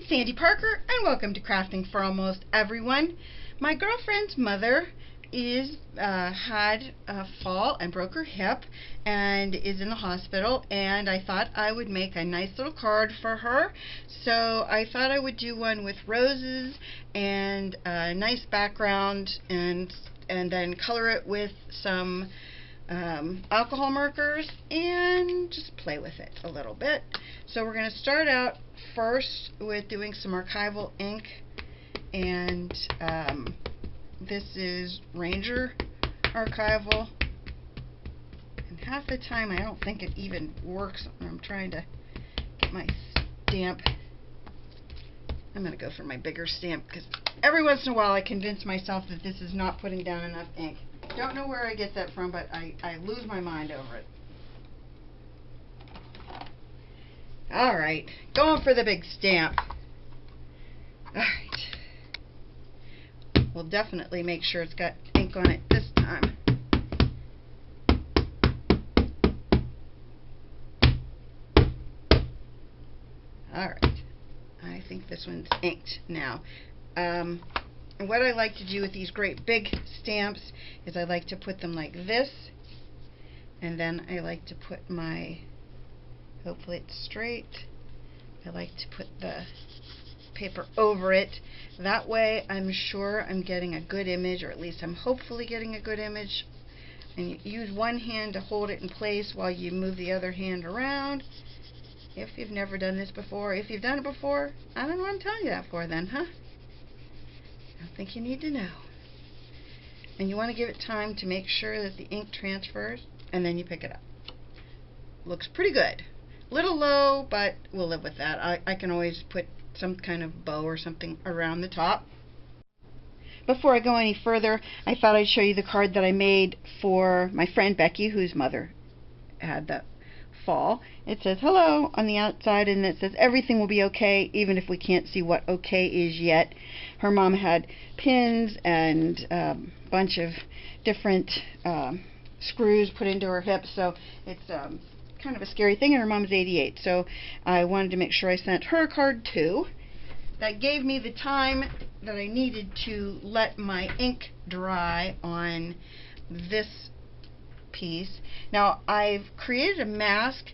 it's Sandy Parker, and welcome to Crafting for Almost Everyone. My girlfriend's mother had a fall and broke her hip and is in the hospital, and I thought I would make a nice little card for her. So I thought I would do one with roses and a nice background, and then color it with some alcohol markers and just play with it a little bit. So we're going to start out first with doing some archival ink, and this is Ranger Archival, and half the time I don't think it even works when I'm trying to get my stamp. I'm going to go for my bigger stamp because every once in a while I convince myself that this is not putting down enough ink. Don't know where I get that from, but I lose my mind over it. Alright, going for the big stamp. Alright. We'll definitely make sure it's got ink on it this time. Alright. I think this one's inked now. And what I like to do with these great big stamps is I like to put them like this, and then I like to put my, hopefully it's straight, I like to put the paper over it. That way I'm sure I'm getting a good image, or at least I'm hopefully getting a good image. And you use one hand to hold it in place while you move the other hand around. If you've never done this before, if you've done it before, I don't know what I'm telling you that for then, huh? I think you need to know. And you want to give it time to make sure that the ink transfers, and then you pick it up. Looks pretty good. Little low, but we'll live with that. I can always put some kind of bow or something around the top. Before I go any further, I thought I'd show you the card that I made for my friend Becky, whose mother had the fall. It says hello on the outside, and it says everything will be okay even if we can't see what okay is yet. Her mom had pins and a bunch of different screws put into her hip, so it's kind of a scary thing, and her mom's 88, so I wanted to make sure I sent her a card too. That gave me the time that I needed to let my ink dry on this piece. Now I've created a mask.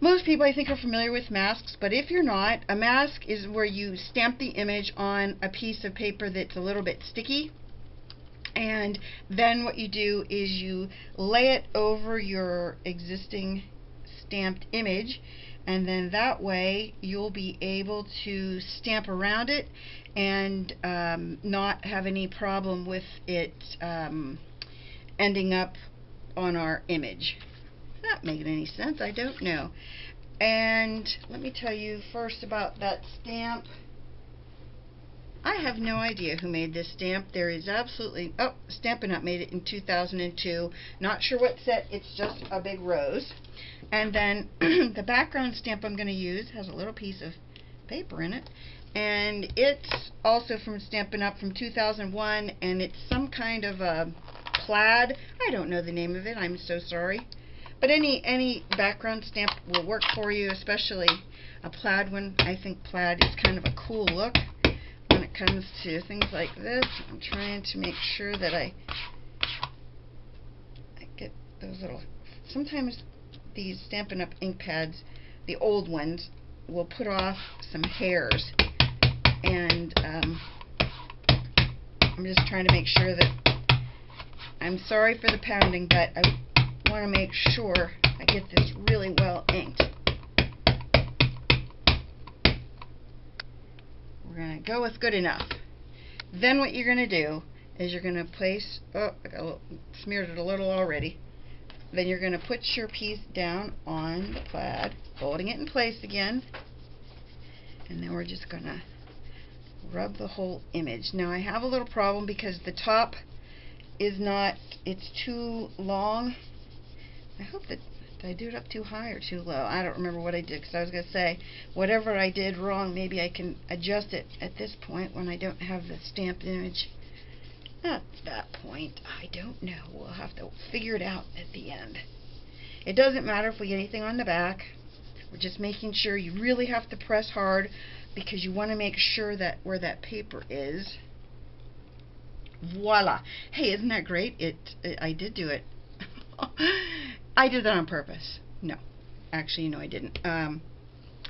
Most people I think are familiar with masks, but if you're not, a mask is where you stamp the image on a piece of paper that's a little bit sticky, and then what you do is you lay it over your existing stamped image, and then that way you'll be able to stamp around it and not have any problem with it ending up on our image. Is that making any sense? I don't know. And let me tell you first about that stamp. I have no idea who made this stamp. There is absolutely, oh, Stampin Up made it in 2002. Not sure what set, it's just a big rose. And then the background stamp I'm going to use has a little piece of paper in it. And it's also from Stampin Up from 2001, and it's some kind of a plaid. I don't know the name of it, I'm so sorry. But any background stamp will work for you, especially a plaid one. I think plaid is kind of a cool look when it comes to things like this. I'm trying to make sure that I get those little, sometimes these Stampin' Up ink pads, the old ones, will put off some hairs, and I'm just trying to make sure that, I'm sorry for the pounding, but I want to make sure I get this really well inked. We're going to go with good enough. Then what you're going to do is you're going to place, oh, I got smeared it a little already. Then you're going to put your piece down on the plaid, holding it in place again, and then we're just going to rub the whole image. Now I have a little problem because the top is not, it's too long. I hope that, did I do it up too high or too low? I don't remember what I did, because I was going to say, whatever I did wrong, maybe I can adjust it at this point when I don't have the stamped image. At that point, I don't know. We'll have to figure it out at the end. It doesn't matter if we get anything on the back. We're just making sure you really have to press hard because you want to make sure that where that paper is. Voila. Hey, isn't that great? I did do it. I did that on purpose. No. Actually, no, I didn't.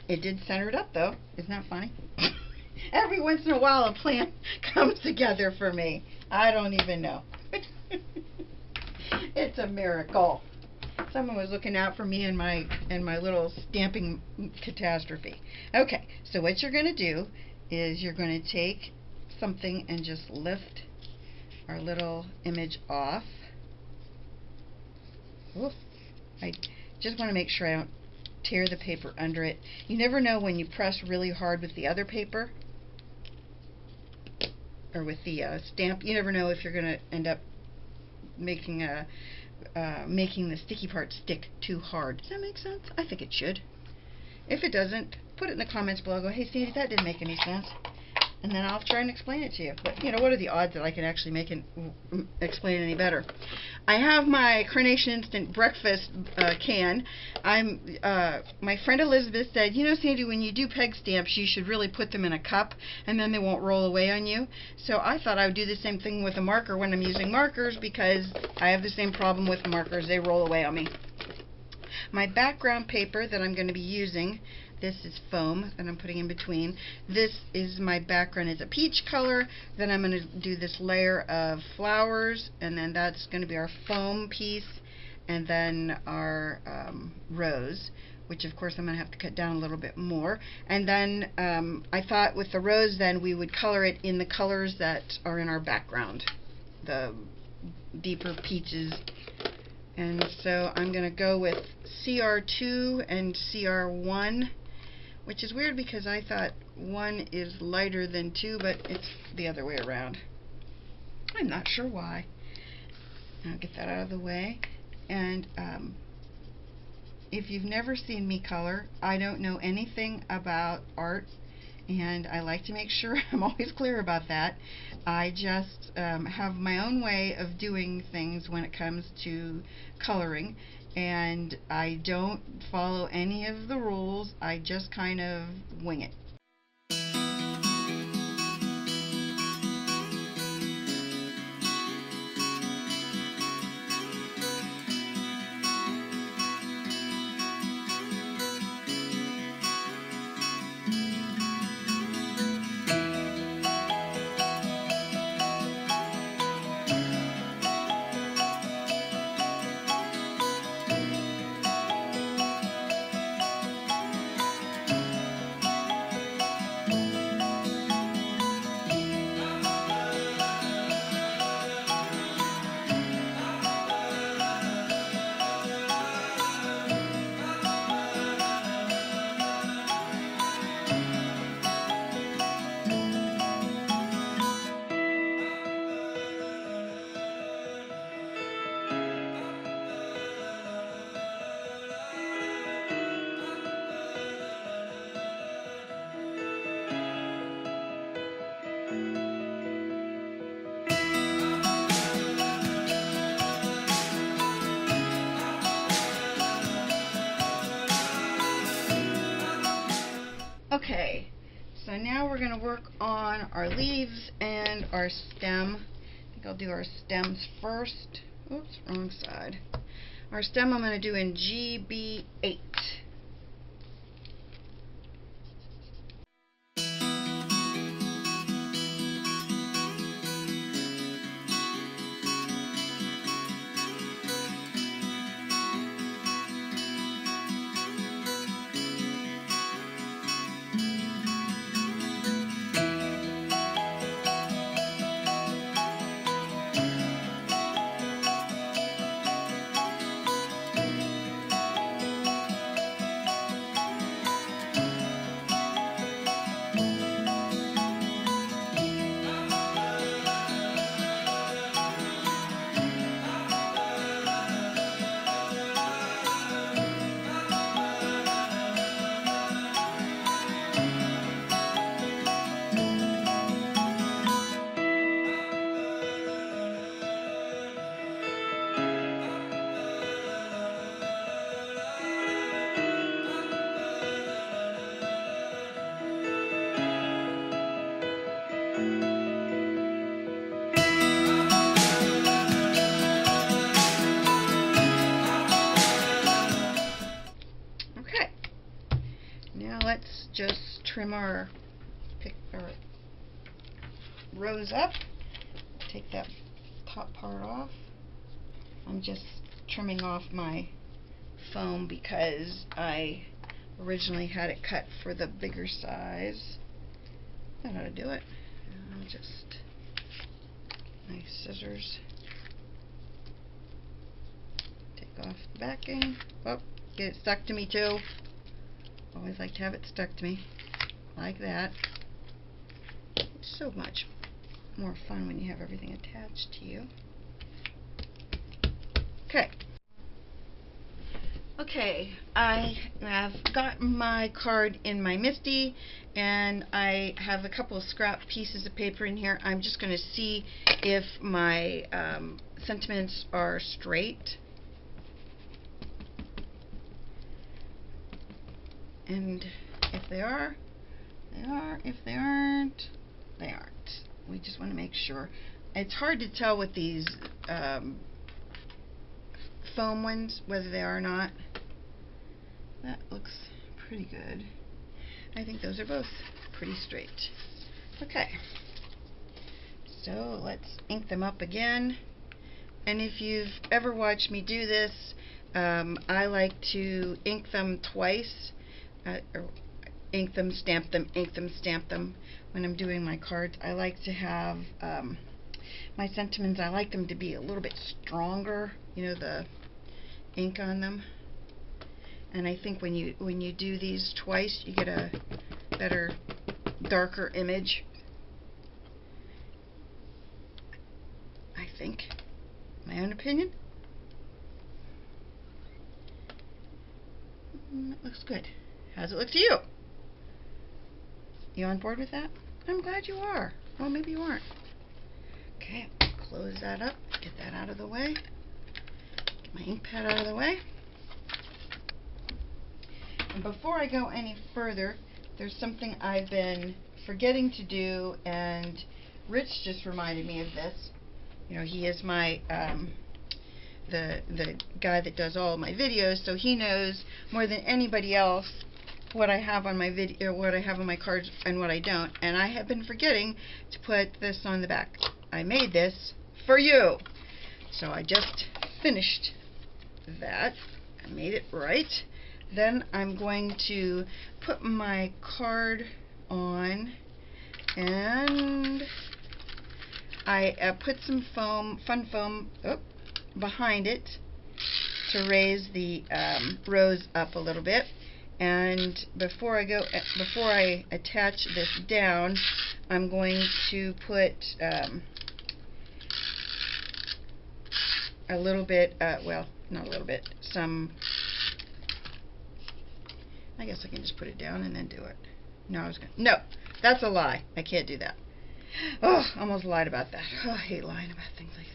It did center it up, though. Isn't that funny? Every once in a while, a plan comes together for me. I don't even know. It's a miracle. Someone was looking out for me in my little stamping catastrophe. Okay, so what you're going to do is you're going to take something and just lift our little image off. Oof. I just want to make sure I don't tear the paper under it. You never know when you press really hard with the other paper or with the stamp. You never know if you're going to end up making the sticky part stick too hard. Does that make sense? I think it should. If it doesn't, put it in the comments below. Go, hey Sandy, that didn't make any sense. And then I'll try and explain it to you. But, you know, what are the odds that I can actually make it explain it any better? I have my Carnation Instant Breakfast can. My friend Elizabeth said, you know, Sandy, when you do peg stamps, you should really put them in a cup, and then they won't roll away on you. So I thought I would do the same thing with a marker when I'm using markers, because I have the same problem with markers. They roll away on me. My background paper that I'm going to be using, this is foam that I'm putting in between. This is my background is a peach color. Then I'm going to do this layer of flowers, and then that's going to be our foam piece, and then our rose, which of course I'm going to have to cut down a little bit more. And then I thought with the rose then we would color it in the colors that are in our background, the deeper peaches. And so I'm going to go with CR2 and CR1, which is weird because I thought 1 is lighter than 2, but it's the other way around. I'm not sure why. I'll get that out of the way. And if you've never seen me color, I don't know anything about art, and I like to make sure I'm always clear about that. I just have my own way of doing things when it comes to coloring, and I don't follow any of the rules. I just kind of wing it. Okay, so now we're going to work on our leaves and our stem. I think I'll do our stems first. Oops, wrong side. Our stem I'm going to do in GB8. trim our rose up. Take that top part off. I'm just trimming off my foam because I originally had it cut for the bigger size. I know how to do it. I'll just my scissors. Take off the backing. Oh, get it stuck to me too. Always like to have it stuck to me. Like that. It's so much more fun when you have everything attached to you. Okay. Okay, I have got my card in my MISTI, and I have a couple of scrap pieces of paper in here. I'm just going to see if my sentiments are straight. And if they are, they are. If they aren't, they aren't. We just want to make sure. It's hard to tell with these foam ones whether they are or not. That looks pretty good. I think those are both pretty straight. Okay, so let's ink them up again. And if you've ever watched me do this, I like to ink them twice. Or ink them, stamp them, ink them, stamp them. When I'm doing my cards, I like to have my sentiments, I like them to be a little bit stronger, you know, the ink on them. And I think when you do these twice, you get a better, darker image. I think. My own opinion. It looks good. How's it look to you? You on board with that? I'm glad you are. Well, maybe you aren't. Okay, close that up. Get that out of the way. Get my ink pad out of the way. And before I go any further, there's something I've been forgetting to do, and Rich just reminded me of this. You know, he is my the guy that does all of my videos, so he knows more than anybody else what I have on my video, what I have on my cards, and what I don't. And I have been forgetting to put this on the back. I made this for you, so I just finished that. I made it right. Then I'm going to put my card on, and I put some foam, fun foam, behind it to raise the rose up a little bit. And before I attach this down, I'm going to put a little bit, well, not a little bit, some. I guess I can just put it down and then do it. No, no, that's a lie. I can't do that. Oh, I almost lied about that. Oh, I hate lying about things like that.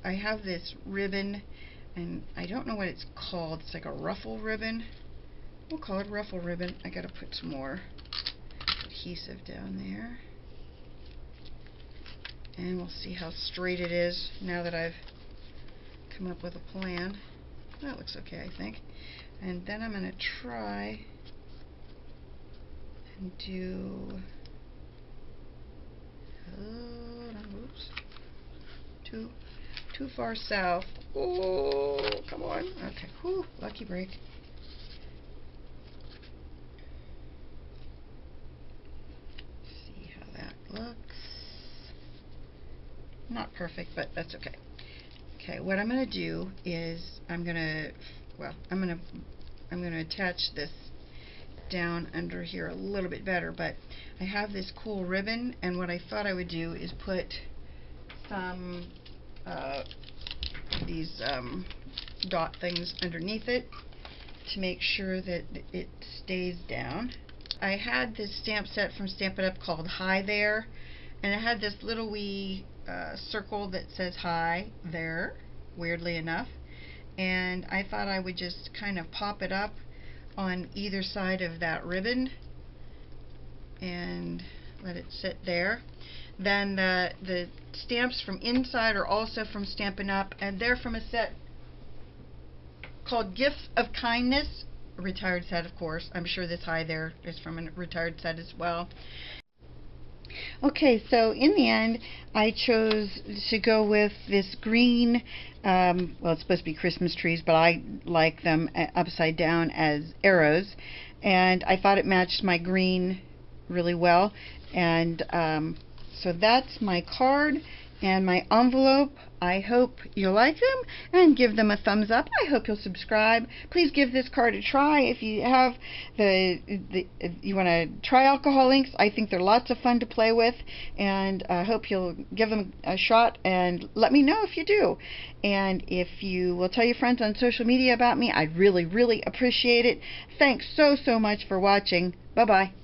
I have this ribbon, and I don't know what it's called. It's like a ruffle ribbon. We'll call it ruffle ribbon. I gotta put some more adhesive down there. And we'll see how straight it is now that I've come up with a plan. That looks okay, I think. And then I'm going to try and do, oops, too far south. Oh, come on. Okay, whew, lucky break. See how that looks. Not perfect, but that's okay. Okay, what I'm going to do is I'm going to attach this down under here a little bit better, but I have this cool ribbon, and what I thought I would do is put some these dot things underneath it to make sure that it stays down. I had this stamp set from Stampin' Up called Hi There, and it had this little wee circle that says hi there, weirdly enough, and I thought I would just kind of pop it up on either side of that ribbon and let it sit there. Then the stamps from inside are also from Stampin' Up, and they're from a set called Gifts of Kindness, retired set, of course. I'm sure this high there is from a retired set as well. Okay, so in the end, I chose to go with this green, well, it's supposed to be Christmas trees, but I like them upside down as arrows, and I thought it matched my green really well, and so that's my card and my envelope. I hope you'll like them and give them a thumbs up. I hope you'll subscribe. Please give this card a try if you have you want to try alcohol inks. I think they're lots of fun to play with, and I hope you'll give them a shot and let me know if you do. And if you will tell your friends on social media about me, I'd really, really appreciate it. Thanks so much for watching. Bye-bye.